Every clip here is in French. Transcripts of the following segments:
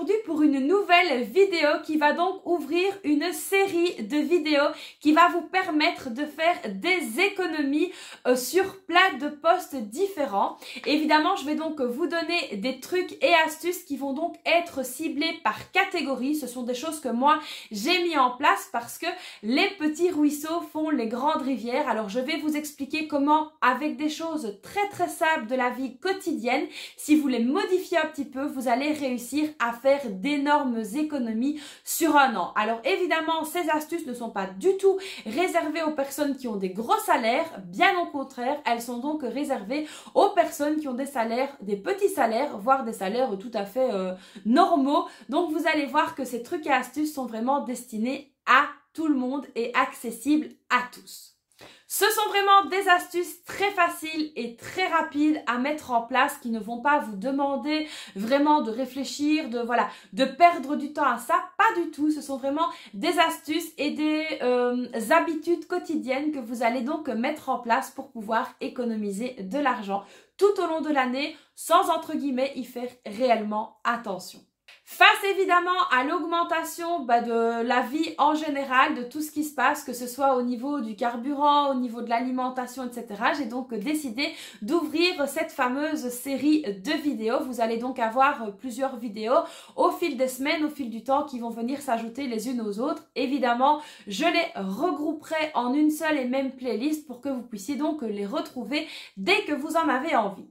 aujourd'hui pour une nouvelle vidéo qui va donc ouvrir une série de vidéos qui va vous permettre de faire des économies sur plein de postes différents. Évidemment, je vais donc vous donner des trucs et astuces qui vont donc être ciblés par catégorie. Ce sont des choses que moi j'ai mis en place parce que les petits ruisseaux font les grandes rivières. Alors je vais vous expliquer comment, avec des choses très simples de la vie quotidienne, si vous les modifiez un petit peu, vous allez réussir à faire d'énormes économies sur un an. Alors évidemment, ces astuces ne sont pas du tout réservées aux personnes qui ont des gros salaires, bien au contraire, elles sont donc réservées aux personnes qui ont des salaires, des petits salaires, voire des salaires tout à fait normaux. Donc vous allez voir que ces trucs et astuces sont vraiment destinés à tout le monde et accessibles à tous. Ce sont vraiment des astuces très faciles et très rapides à mettre en place qui ne vont pas vous demander vraiment de réfléchir, de perdre du temps à ça. Pas du tout. Ce sont vraiment des astuces et des habitudes quotidiennes que vous allez donc mettre en place pour pouvoir économiser de l'argent tout au long de l'année sans entre guillemets y faire réellement attention. Face évidemment à l'augmentation de la vie en général, de tout ce qui se passe, que ce soit au niveau du carburant, au niveau de l'alimentation, etc. J'ai donc décidé d'ouvrir cette fameuse série de vidéos. Vous allez donc avoir plusieurs vidéos au fil des semaines, au fil du temps, qui vont venir s'ajouter les unes aux autres. Évidemment, je les regrouperai en une seule et même playlist pour que vous puissiez donc les retrouver dès que vous en avez envie.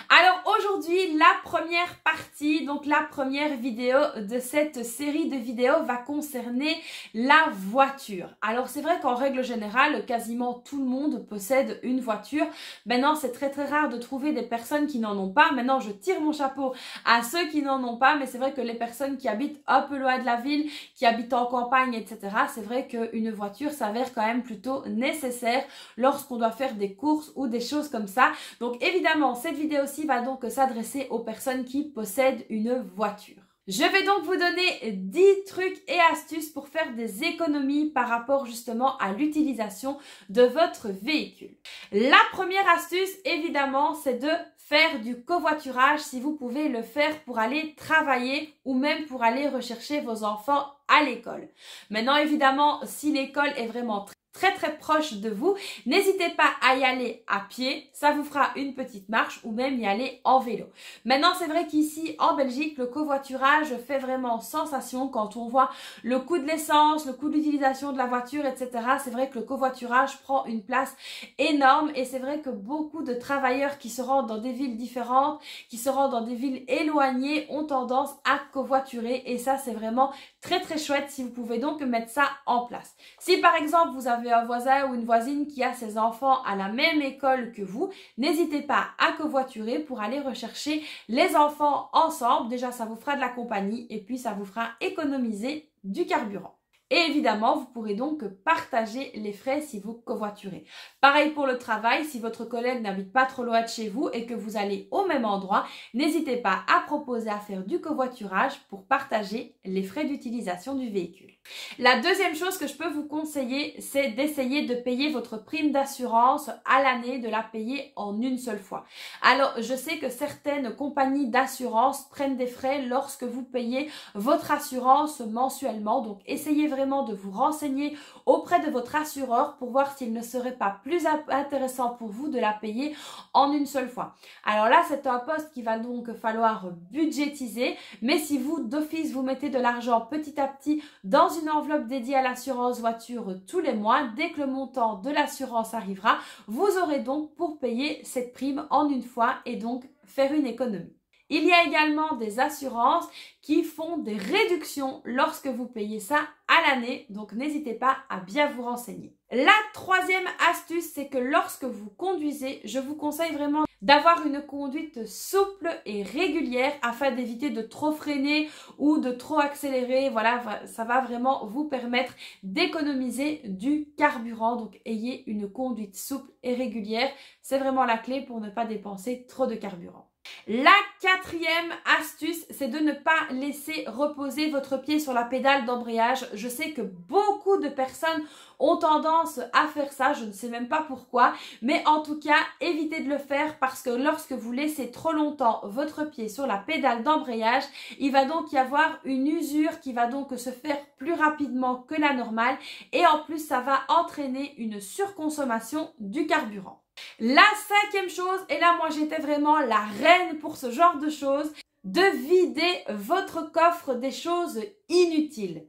Alors aujourd'hui, la première partie, donc la première vidéo de cette série de vidéos va concerner la voiture. Alors c'est vrai qu'en règle générale, quasiment tout le monde possède une voiture. Maintenant, c'est très rare de trouver des personnes qui n'en ont pas. Maintenant, je tire mon chapeau à ceux qui n'en ont pas, mais c'est vrai que les personnes qui habitent un peu loin de la ville, qui habitent en campagne, etc., c'est vrai qu'une voiture s'avère quand même plutôt nécessaire lorsqu'on doit faire des courses ou des choses comme ça. Donc évidemment, cette vidéo aussi va donc s'adresser aux personnes qui possèdent une voiture. Je vais donc vous donner 10 trucs et astuces pour faire des économies par rapport justement à l'utilisation de votre véhicule. La première astuce, évidemment, c'est de faire du covoiturage si vous pouvez le faire pour aller travailler ou même pour aller rechercher vos enfants à l'école. Maintenant, évidemment, si l'école est vraiment très proche de vous, n'hésitez pas à y aller à pied, ça vous fera une petite marche ou même y aller en vélo. Maintenant, c'est vrai qu'ici en Belgique, le covoiturage fait vraiment sensation quand on voit le coût de l'essence, le coût de l'utilisation de la voiture, etc. C'est vrai que le covoiturage prend une place énorme et c'est vrai que beaucoup de travailleurs qui se rendent dans des villes différentes, qui se rendent dans des villes éloignées ont tendance à covoiturer et ça c'est vraiment très chouette si vous pouvez donc mettre ça en place. Si par exemple vous avez un voisin ou une voisine qui a ses enfants à la même école que vous, n'hésitez pas à covoiturer pour aller rechercher les enfants ensemble. Déjà, ça vous fera de la compagnie et puis ça vous fera économiser du carburant. Et évidemment, vous pourrez donc partager les frais si vous covoiturez. Pareil pour le travail, si votre collègue n'habite pas trop loin de chez vous et que vous allez au même endroit, n'hésitez pas à proposer à faire du covoiturage pour partager les frais d'utilisation du véhicule. La deuxième chose que je peux vous conseiller, c'est d'essayer de payer votre prime d'assurance à l'année, de la payer en une seule fois. Alors, je sais que certaines compagnies d'assurance prennent des frais lorsque vous payez votre assurance mensuellement, donc essayez vraiment de vous renseigner auprès de votre assureur pour voir s'il ne serait pas plus intéressant pour vous de la payer en une seule fois. Alors là, c'est un poste qu'il va donc falloir budgétiser, mais si vous, d'office, vous mettez de l'argent petit à petit dans une enveloppe dédiée à l'assurance voiture tous les mois, dès que le montant de l'assurance arrivera, vous aurez donc pour payer cette prime en une fois et donc faire une économie. Il y a également des assurances qui font des réductions lorsque vous payez ça à l'année, donc n'hésitez pas à bien vous renseigner. La troisième astuce, c'est que lorsque vous conduisez, je vous conseille vraiment d'avoir une conduite souple et régulière afin d'éviter de trop freiner ou de trop accélérer. Voilà, ça va vraiment vous permettre d'économiser du carburant. Donc ayez une conduite souple et régulière, c'est vraiment la clé pour ne pas dépenser trop de carburant. La quatrième astuce, c'est de ne pas laisser reposer votre pied sur la pédale d'embrayage. Je sais que beaucoup de personnes ont tendance à faire ça, je ne sais même pas pourquoi, mais en tout cas, évitez de le faire parce que lorsque vous laissez trop longtemps votre pied sur la pédale d'embrayage, il va donc y avoir une usure qui va donc se faire plus rapidement que la normale et en plus, ça va entraîner une surconsommation du carburant. La cinquième chose, et là moi j'étais vraiment la reine pour ce genre de choses, de vider votre coffre des choses inutiles.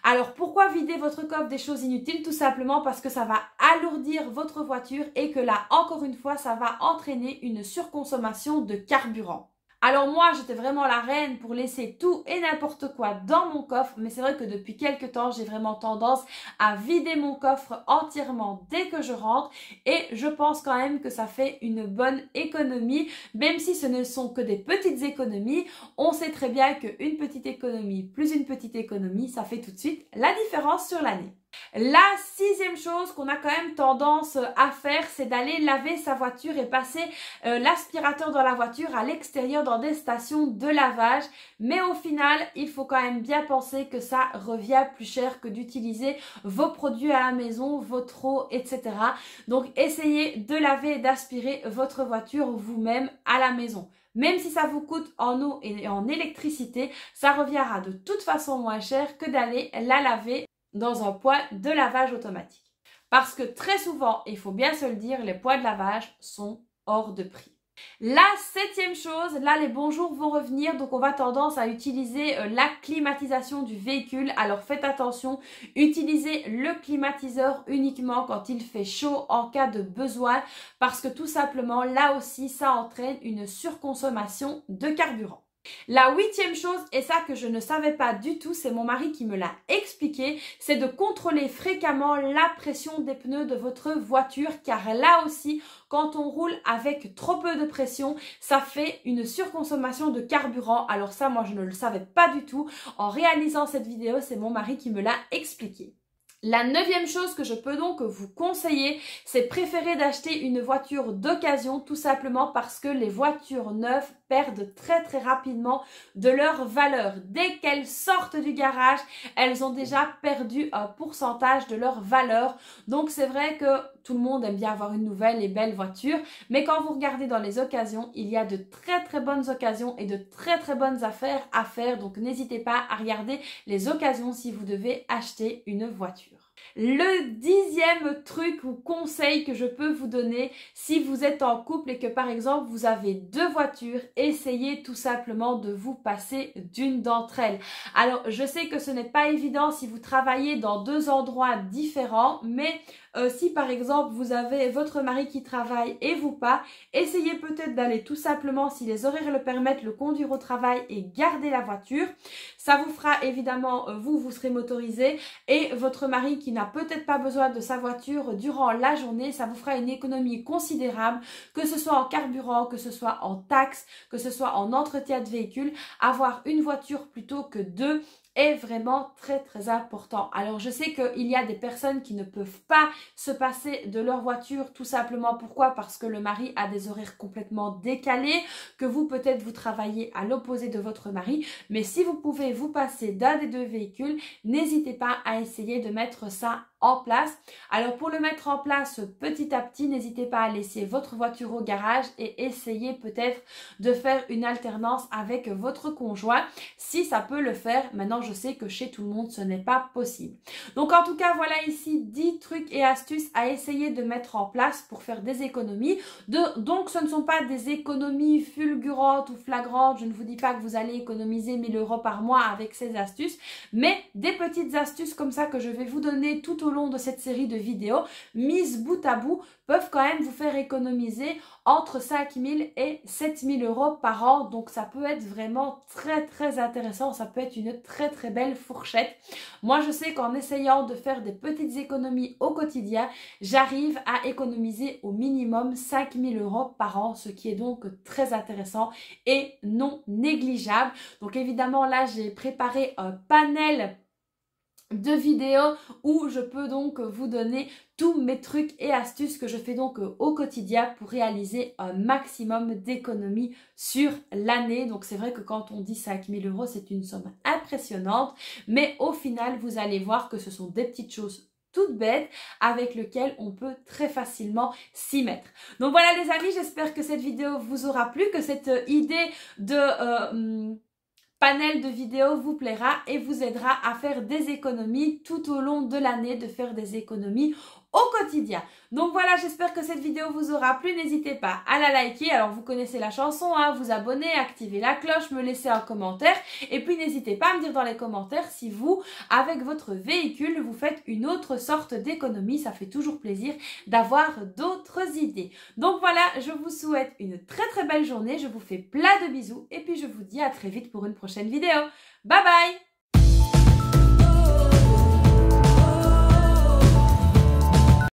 Alors pourquoi vider votre coffre des choses inutiles? Tout simplement parce que ça va alourdir votre voiture et que là encore une fois ça va entraîner une surconsommation de carburant. Alors moi, j'étais vraiment la reine pour laisser tout et n'importe quoi dans mon coffre, mais c'est vrai que depuis quelques temps, j'ai vraiment tendance à vider mon coffre entièrement dès que je rentre et je pense quand même que ça fait une bonne économie, même si ce ne sont que des petites économies. On sait très bien qu'une petite économie plus une petite économie, ça fait tout de suite la différence sur l'année. La sixième chose qu'on a quand même tendance à faire, c'est d'aller laver sa voiture et passer l'aspirateur dans la voiture à l'extérieur dans des stations de lavage. Mais au final, il faut quand même bien penser que ça revient plus cher que d'utiliser vos produits à la maison, votre eau, etc. Donc, essayez de laver et d'aspirer votre voiture vous-même à la maison. Même si ça vous coûte en eau et en électricité, ça reviendra de toute façon moins cher que d'aller la laver dans un poêle de lavage automatique. Parce que très souvent, il faut bien se le dire, les poêles de lavage sont hors de prix. La septième chose, là les bons jours vont revenir, donc on va tendance à utiliser la climatisation du véhicule. Alors faites attention, utilisez le climatiseur uniquement quand il fait chaud en cas de besoin parce que tout simplement là aussi ça entraîne une surconsommation de carburant. La huitième chose, et ça que je ne savais pas du tout, c'est mon mari qui me l'a expliqué, c'est de contrôler fréquemment la pression des pneus de votre voiture car là aussi, quand on roule avec trop peu de pression, ça fait une surconsommation de carburant. Alors ça, moi je ne le savais pas du tout. En réalisant cette vidéo, c'est mon mari qui me l'a expliqué. La neuvième chose que je peux donc vous conseiller, c'est préférer d'acheter une voiture d'occasion tout simplement parce que les voitures neuves perdent très rapidement de leur valeur. Dès qu'elles sortent du garage, elles ont déjà perdu un pourcentage de leur valeur. Donc c'est vrai que tout le monde aime bien avoir une nouvelle et belle voiture, mais quand vous regardez dans les occasions, il y a de très bonnes occasions et de très bonnes affaires à faire. Donc n'hésitez pas à regarder les occasions si vous devez acheter une voiture. Le dixième truc ou conseil que je peux vous donner, si vous êtes en couple et que par exemple vous avez deux voitures, essayez tout simplement de vous passer d'une d'entre elles. Alors je sais que ce n'est pas évident si vous travaillez dans deux endroits différents, mais si par exemple vous avez votre mari qui travaille et vous pas, essayez peut-être d'aller tout simplement, si les horaires le permettent, le conduire au travail et garder la voiture. Ça vous fera évidemment, vous serez motorisé et votre mari qui n'a peut-être pas besoin de sa voiture durant la journée, ça vous fera une économie considérable, que ce soit en carburant, que ce soit en taxes, que ce soit en entretien de véhicule. Avoir une voiture plutôt que deux est vraiment très important. Alors je sais qu'il y a des personnes qui ne peuvent pas se passer de leur voiture tout simplement. Pourquoi? Parce que le mari a des horaires complètement décalés, que vous peut-être vous travaillez à l'opposé de votre mari, mais si vous pouvez vous passer d'un des deux véhicules, n'hésitez pas à essayer de mettre ça en place. Alors pour le mettre en place petit à petit, n'hésitez pas à laisser votre voiture au garage et essayez peut-être de faire une alternance avec votre conjoint si ça peut le faire. Maintenant je sais que chez tout le monde ce n'est pas possible. Donc en tout cas voilà ici 10 trucs et astuces à essayer de mettre en place pour faire des économies. Donc ce ne sont pas des économies fulgurantes ou flagrantes. Je ne vous dis pas que vous allez économiser 1000 € par mois avec ces astuces, mais des petites astuces comme ça que je vais vous donner tout au long de cette série de vidéos, mises bout à bout, peuvent quand même vous faire économiser entre 5000 et 7000 € par an. Donc ça peut être vraiment très intéressant, ça peut être une très belle fourchette. Moi je sais qu'en essayant de faire des petites économies au quotidien, j'arrive à économiser au minimum 5000 € par an, ce qui est donc très intéressant et non négligeable. Donc évidemment là j'ai préparé un panel de vidéos où je peux donc vous donner tous mes trucs et astuces que je fais donc au quotidien pour réaliser un maximum d'économies sur l'année. Donc c'est vrai que quand on dit 5 000 €, c'est une somme impressionnante, mais au final vous allez voir que ce sont des petites choses toutes bêtes avec lesquelles on peut très facilement s'y mettre. Donc voilà les amis, j'espère que cette vidéo vous aura plu, que cette idée de panel de vidéos vous plaira et vous aidera à faire des économies tout au long de l'année, de faire des économies au quotidien. Donc voilà, j'espère que cette vidéo vous aura plu. N'hésitez pas à la liker. Alors vous connaissez la chanson, hein, vous abonner, activer la cloche, me laisser un commentaire. Et puis n'hésitez pas à me dire dans les commentaires si vous, avec votre véhicule, vous faites une autre sorte d'économie. Ça fait toujours plaisir d'avoir d'autres idées. Donc voilà, je vous souhaite une très très belle journée. Je vous fais plein de bisous et puis je vous dis à très vite pour une prochaine vidéo. Bye bye!